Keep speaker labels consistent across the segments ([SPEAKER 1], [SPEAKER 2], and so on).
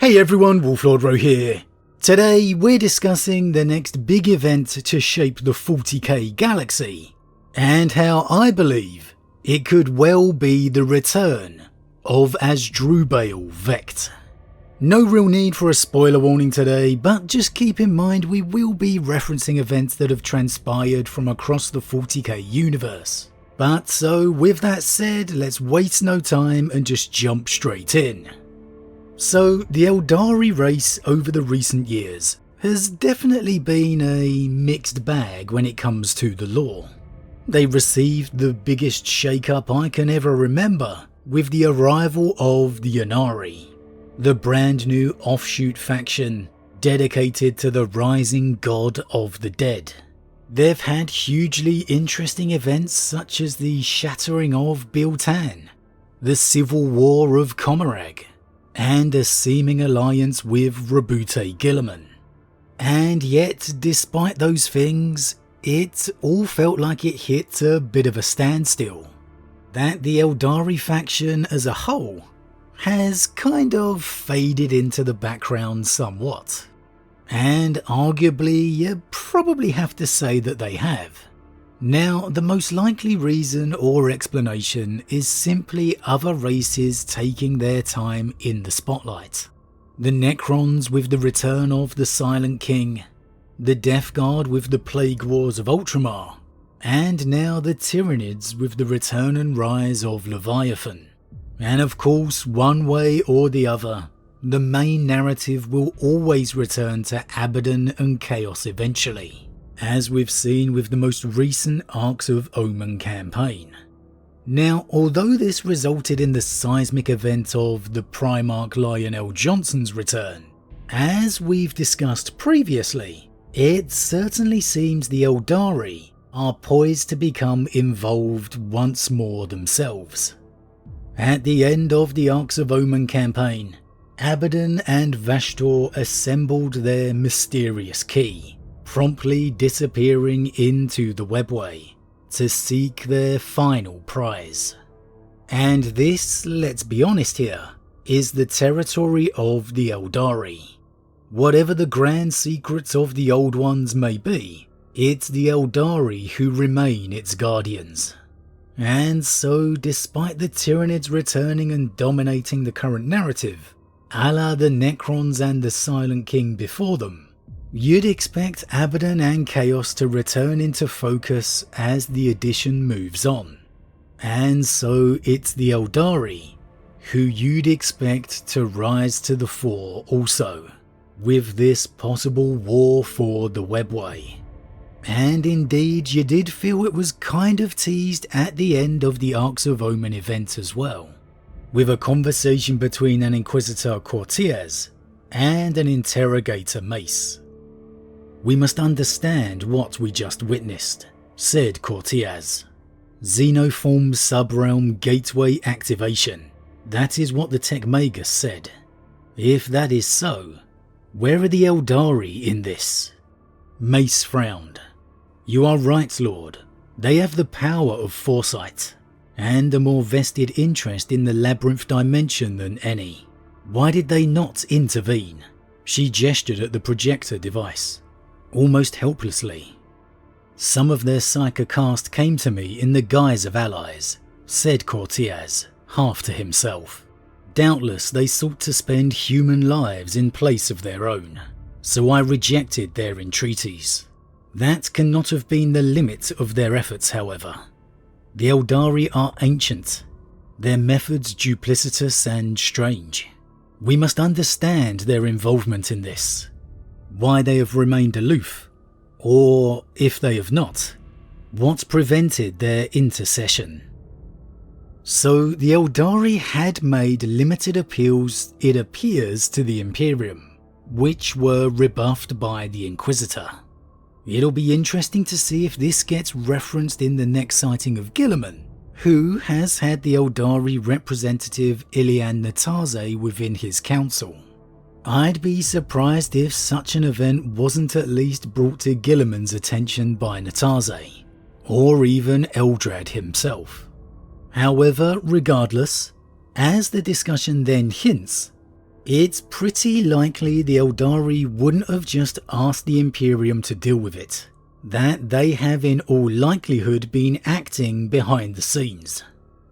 [SPEAKER 1] Hey everyone, Wolf Lord Rho here. Today we're discussing the next big event to shape the 40k galaxy, and how I believe it could well be the return of Asdrubael Vect. No real need for a spoiler warning today, but just keep in mind we will be referencing events that have transpired from across the 40k universe. But so with that said, let's waste no time and just jump straight in. So the Eldari race over the recent years has definitely been a mixed bag when it comes to the lore. They received the biggest shake-up I can ever remember with the arrival of the Ynnari, the brand new offshoot faction dedicated to the rising god of the dead. They've had hugely interesting events such as the shattering of Biltan, the civil war of Comarag, and a seeming alliance with Rabute Guilliman. And yet, despite those things, it all felt like it hit a bit of a standstill. That the Eldari faction as a whole has kind of faded into the background somewhat. And arguably, you probably have to say that they have. Now, the most likely reason or explanation is simply other races taking their time in the spotlight. The Necrons with the return of the Silent King, the Death Guard with the Plague Wars of Ultramar, and now the Tyranids with the return and rise of Leviathan. And of course, one way or the other, the main narrative will always return to Abaddon and Chaos eventually, as we've seen with the most recent Arcs of Omen campaign. Now, although this resulted in the seismic event of the Primarch Lionel Johnson's return, as we've discussed previously, it certainly seems the Eldari are poised to become involved once more themselves. At the end of the Arcs of Omen campaign, Abaddon and Vashtor assembled their mysterious key, promptly disappearing into the Webway to seek their final prize. And this, let's be honest here, is the territory of the Eldari. Whatever the grand secrets of the Old Ones may be, it's the Eldari who remain its guardians. And so, despite the Tyranids returning and dominating the current narrative, a la the Necrons and the Silent King before them, you'd expect Abaddon and Chaos to return into focus as the edition moves on. And so it's the Eldari who you'd expect to rise to the fore also, with this possible war for the Webway. And indeed, you did feel it was kind of teased at the end of the Arcs of Omen event as well, with a conversation between an Inquisitor Cortez and an Interrogator Mace. "We must understand what we just witnessed," said Cortez. "Xenoform subrealm gateway activation. That is what the Tech Magus said. If that is so, where are the Eldari in this?" Mace frowned. "You are right, Lord. They have the power of foresight, and a more vested interest in the Labyrinth dimension than any. Why did they not intervene?" She gestured at the projector device, almost helplessly. "Some of their psychocast came to me in the guise of allies," said Cortez, half to himself. "Doubtless they sought to spend human lives in place of their own, so I rejected their entreaties. That cannot have been the limit of their efforts, however. The Eldari are ancient, their methods duplicitous and strange. We must understand their involvement in this, why they have remained aloof, or, if they have not, what prevented their intercession." So the Eldari had made limited appeals, it appears, to the Imperium, which were rebuffed by the Inquisitor. It'll be interesting to see if this gets referenced in the next sighting of Guilliman, who has had the Eldari representative Ilian Nataze within his council. I'd be surprised if such an event wasn't at least brought to Guilliman's attention by Nataze, or even Eldrad himself. However, regardless, as the discussion then hints, it's pretty likely the Eldari wouldn't have just asked the Imperium to deal with it, that they have in all likelihood been acting behind the scenes,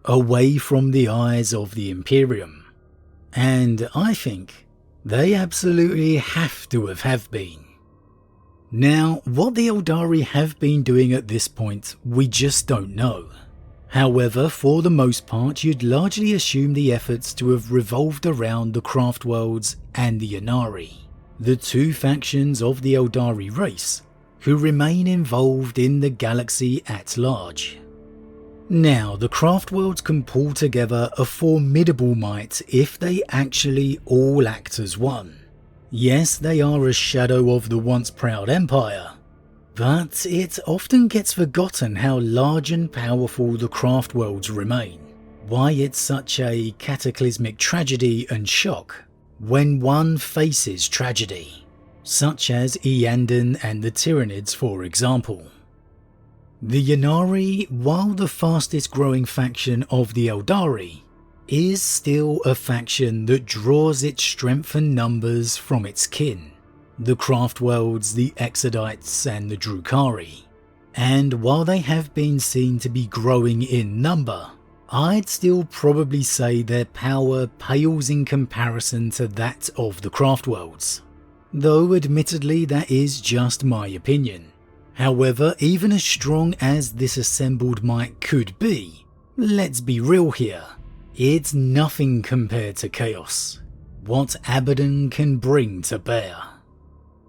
[SPEAKER 1] away from the eyes of the Imperium. And I think they absolutely have to have been. Now, what the Eldari have been doing at this point, we just don't know. However, for the most part, you'd largely assume the efforts to have revolved around the Craftworlds and the Ynnari, the two factions of the Eldari race, who remain involved in the galaxy at large. Now, the Craftworlds can pull together a formidable might if they actually all act as one. Yes, they are a shadow of the once proud Empire, but it often gets forgotten how large and powerful the Craftworlds remain, why it's such a cataclysmic tragedy and shock when one faces tragedy, such as Eandon and the Tyranids for example. The Ynnari, while the fastest growing faction of the Eldari, is still a faction that draws its strength and numbers from its kin, the Craftworlds, the Exodites and the Drukhari. And while they have been seen to be growing in number, I'd still probably say their power pales in comparison to that of the Craftworlds, though admittedly that is just my opinion. However, even as strong as this assembled might could be, let's be real here, it's nothing compared to Chaos, what Abaddon can bring to bear.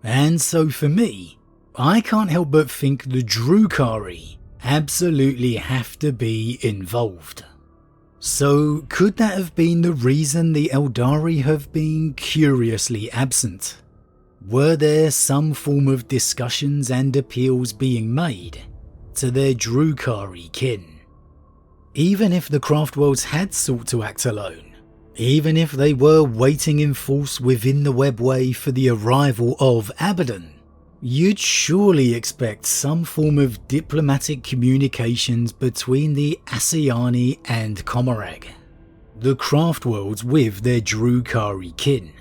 [SPEAKER 1] And so for me, I can't help but think the Drukhari absolutely have to be involved. So could that have been the reason the Eldari have been curiously absent? Were there some form of discussions and appeals being made to their Drukhari kin? Even if the Craftworlds had sought to act alone, even if they were waiting in force within the Webway for the arrival of Abaddon, you'd surely expect some form of diplomatic communications between the Asciani and Commorragh, the Craftworlds with their Drukhari kin,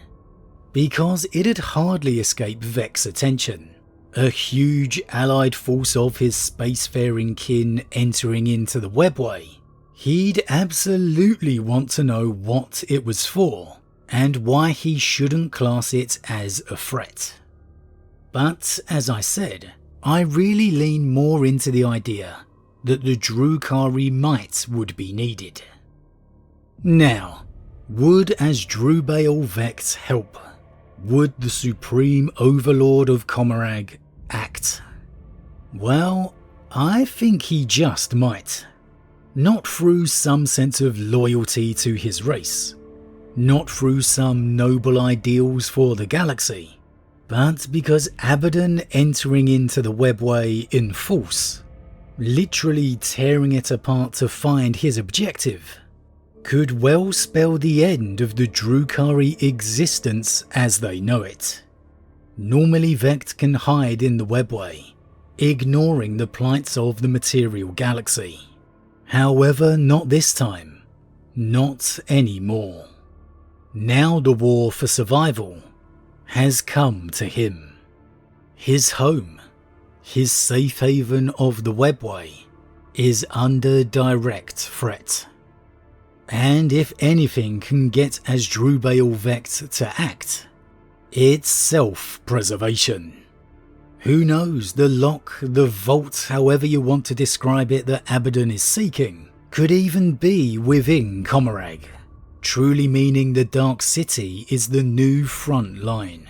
[SPEAKER 1] because it'd hardly escape Vect's attention, a huge allied force of his spacefaring kin entering into the Webway. He'd absolutely want to know what it was for, and why he shouldn't class it as a threat. But, as I said, I really lean more into the idea that the Drukhari might would be needed. Now, would Asdrubael Vect help? Would the Supreme Overlord of Commorragh act? Well, I think he just might. Not through some sense of loyalty to his race, not through some noble ideals for the galaxy, but because Abaddon entering into the Webway in force, literally tearing it apart to find his objective, could well spell the end of the Drukhari existence as they know it. Normally Vect can hide in the Webway, ignoring the plights of the material galaxy. However, not this time. Not anymore. Now the war for survival has come to him. His home, his safe haven of the Webway, is under direct threat. And if anything can get Asdrubael Vect to act, it's self-preservation. Who knows, the lock, the vault, however you want to describe it, that Abaddon is seeking, could even be within Commorragh, truly meaning the Dark City is the new front line.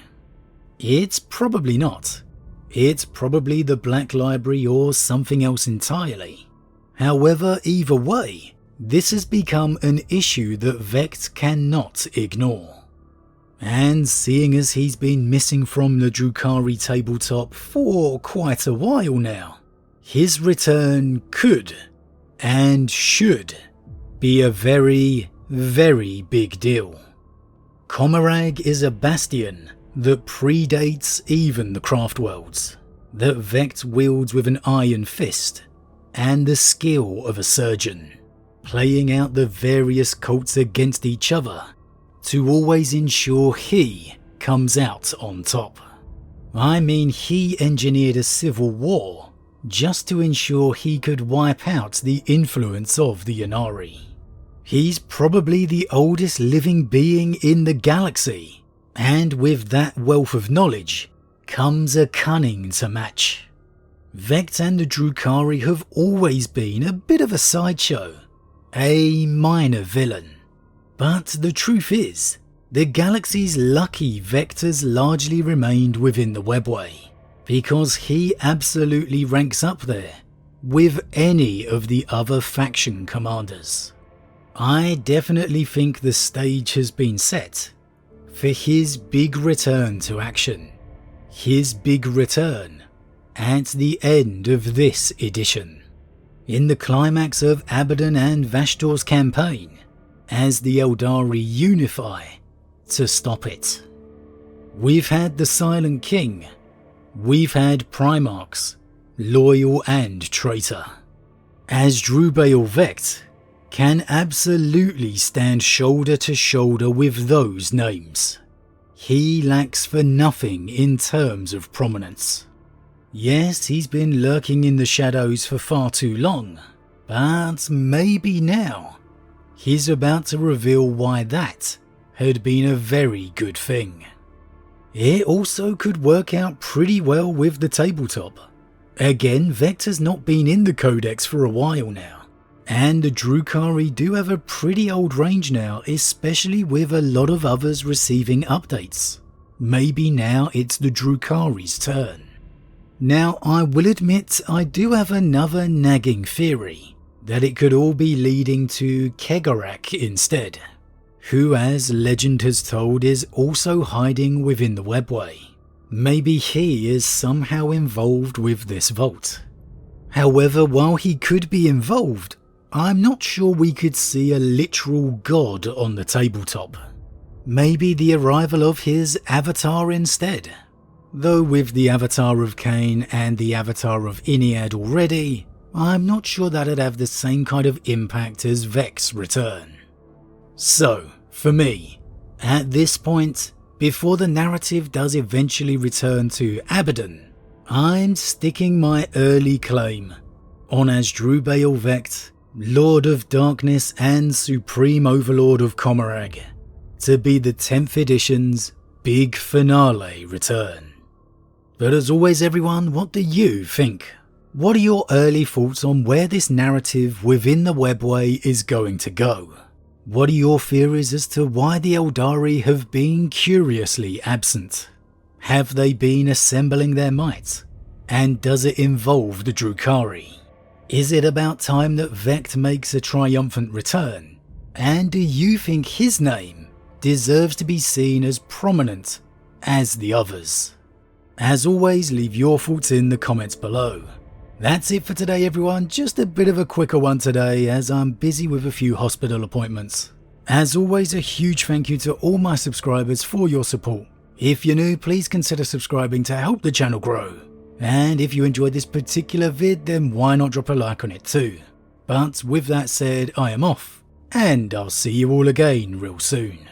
[SPEAKER 1] It's probably not. It's probably the Black Library or something else entirely. However, either way, this has become an issue that Vect cannot ignore. And seeing as he's been missing from the Drukhari tabletop for quite a while now, his return could and should be a very, very big deal. Commorragh is a bastion that predates even the Craftworlds, that Vect wields with an iron fist and the skill of a surgeon, playing out the various cults against each other to always ensure he comes out on top. I mean, he engineered a civil war just to ensure he could wipe out the influence of the Ynnari. He's probably the oldest living being in the galaxy, and with that wealth of knowledge comes a cunning to match. Vect and the Drukhari have always been a bit of a sideshow, a minor villain. But the truth is, the galaxy's lucky Vect has largely remained within the Webway, because he absolutely ranks up there with any of the other faction commanders. I definitely think the stage has been set for his big return to action, his big return at the end of this edition, in the climax of Abaddon and Vashtor's campaign, as the Eldari unify to stop it. We've had the Silent King, we've had Primarchs, loyal and traitor. Asdrubael Vect can absolutely stand shoulder to shoulder with those names. He lacks for nothing in terms of prominence. Yes, he's been lurking in the shadows for far too long, but maybe now he's about to reveal why that had been a very good thing. It also could work out pretty well with the tabletop. Again, Vect has not been in the Codex for a while now, and the Drukhari do have a pretty old range now, especially with a lot of others receiving updates. Maybe now it's the Drukhari's turn. Now, I will admit I do have another nagging theory, that it could all be leading to Kegarak instead, who, as legend has told, is also hiding within the Webway. Maybe he is somehow involved with this vault. However, while he could be involved, I'm not sure we could see a literal god on the tabletop. Maybe the arrival of his avatar instead. Though with the avatar of Cain and the avatar of Iniad already, I'm not sure that'd have the same kind of impact as Vect's return. So, for me, at this point, before the narrative does eventually return to Abaddon, I'm sticking my early claim on Asdrubael Vect, Lord of Darkness and Supreme Overlord of Commorragh, to be the 10th edition's big finale return. But as always everyone, what do you think? What are your early thoughts on where this narrative within the Webway is going to go? What are your theories as to why the Eldari have been curiously absent? Have they been assembling their might? And does it involve the Drukhari? Is it about time that Vect makes a triumphant return? And do you think his name deserves to be seen as prominent as the others? As always, leave your thoughts in the comments below. That's it for today everyone, just a bit of a quicker one today as I'm busy with a few hospital appointments. As always, a huge thank you to all my subscribers for your support. If you're new, please consider subscribing to help the channel grow. And if you enjoyed this particular vid, then why not drop a like on it too. But with that said, I am off, and I'll see you all again real soon.